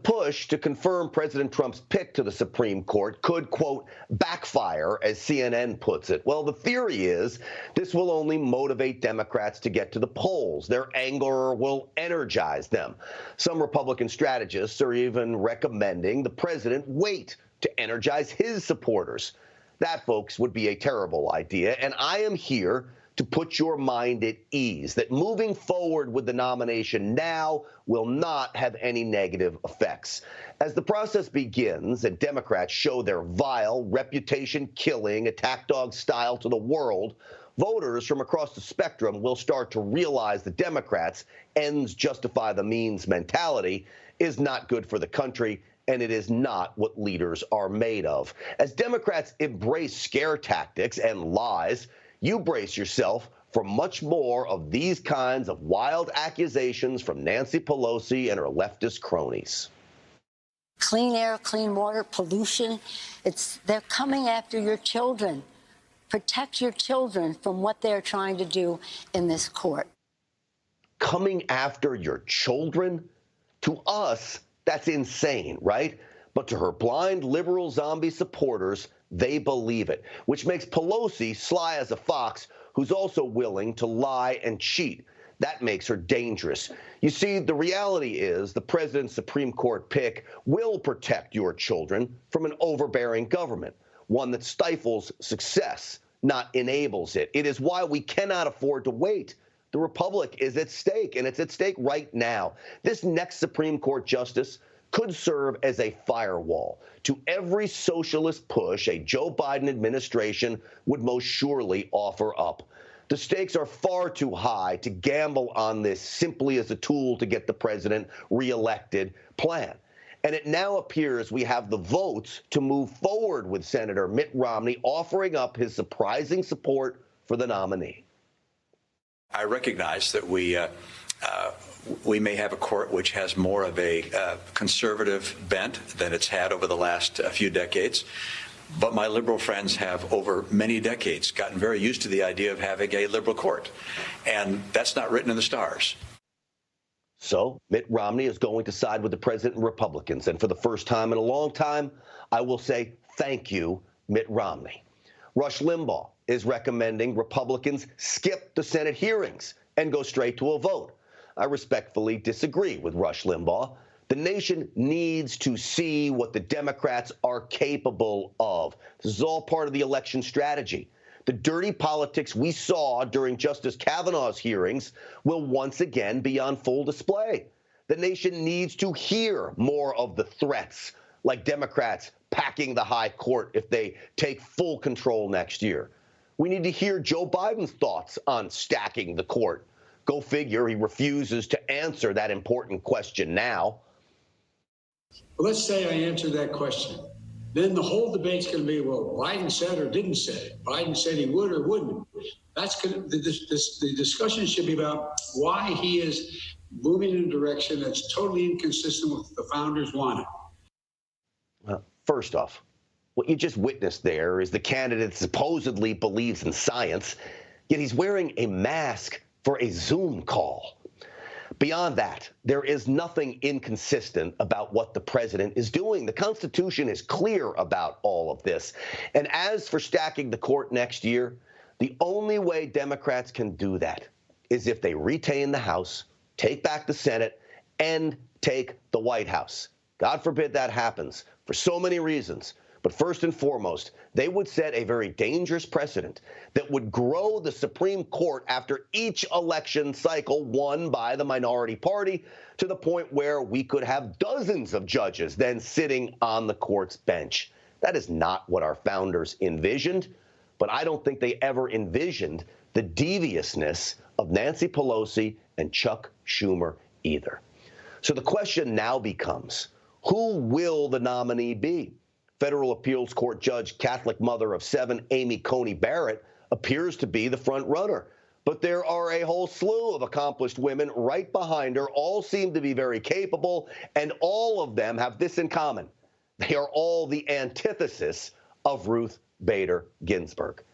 push to confirm President Trump's pick to the Supreme Court could, quote, backfire, as CNN puts it. Well, the theory is this will only motivate Democrats to get to the polls. Their anger will energize them. Some Republican strategists are even recommending the president wait to energize his supporters. That, folks, would be a terrible idea, and I am here to put your mind at ease that moving forward with the nomination now will not have any negative effects. As the process begins and Democrats show their vile, reputation-killing, attack dog style to the world, voters from across the spectrum will start to realize the Democrats' ends justify the means mentality is not good for the country, and it is not what leaders are made of. As Democrats embrace scare tactics and lies, you brace yourself for much more of these kinds of wild accusations from Nancy Pelosi and her leftist cronies. Clean air, clean water, pollution, they're coming after your children. Protect your children from what they're trying to do in this court. Coming after your children? To us, that's insane, right? But to her blind liberal zombie supporters, they believe it, which makes Pelosi sly as a fox who's also willing to lie and cheat. That makes her dangerous. You see, the reality is the president's Supreme Court pick will protect your children from an overbearing government, one that stifles success, not enables it. It is why we cannot afford to wait. The republic is at stake, and it's at stake right now. This next Supreme Court justice could serve as a firewall to every socialist push a Joe Biden administration would most surely offer up. The stakes are far too high to gamble on this simply as a tool to get the president reelected plan. And it now appears we have the votes to move forward with Senator Mitt Romney offering up his surprising support for the nominee. I recognize that we may have a court which has more of a conservative bent than it's had over the last few decades. But my liberal friends have, over many decades, gotten very used to the idea of having a liberal court. And that's not written in the stars. So Mitt Romney is going to side with the president and Republicans. And for the first time in a long time, I will say thank you, Mitt Romney. Rush Limbaugh is recommending Republicans skip the Senate hearings and go straight to a vote. I respectfully disagree with Rush Limbaugh. The nation needs to see what the Democrats are capable of. This is all part of the election strategy. The dirty politics we saw during Justice Kavanaugh's hearings will once again be on full display. The nation needs to hear more of the threats, like Democrats packing the high court if they take full control next year. We need to hear Joe Biden's thoughts on stacking the court. Go figure, he refuses to answer that important question now. Well, let's say I answer that question. Then the whole debate's going to be, well, Biden said or didn't say. Biden said he would or wouldn't. That's going to, the discussion should be about why he is moving in a direction that's totally inconsistent with what the founders wanted. First off, what you just witnessed there is the candidate supposedly believes in science, yet he's wearing a mask for a Zoom call. Beyond that, there is nothing inconsistent about what the president is doing. The Constitution is clear about all of this. And as for stacking the court next year, the only way Democrats can do that is if they retain the House, take back the Senate, and take the White House. God forbid that happens for so many reasons. But first and foremost, they would set a very dangerous precedent that would grow the Supreme Court after each election cycle won by the minority party to the point where we could have dozens of judges then sitting on the court's bench. That is not what our founders envisioned, but I don't think they ever envisioned the deviousness of Nancy Pelosi and Chuck Schumer either. So the question now becomes, who will the nominee be? Federal Appeals Court Judge, Catholic mother of 7, Amy Coney Barrett, appears to be the front runner. But there are a whole slew of accomplished women right behind her. All seem to be very capable, and all of them have this in common. They are all the antithesis of Ruth Bader Ginsburg.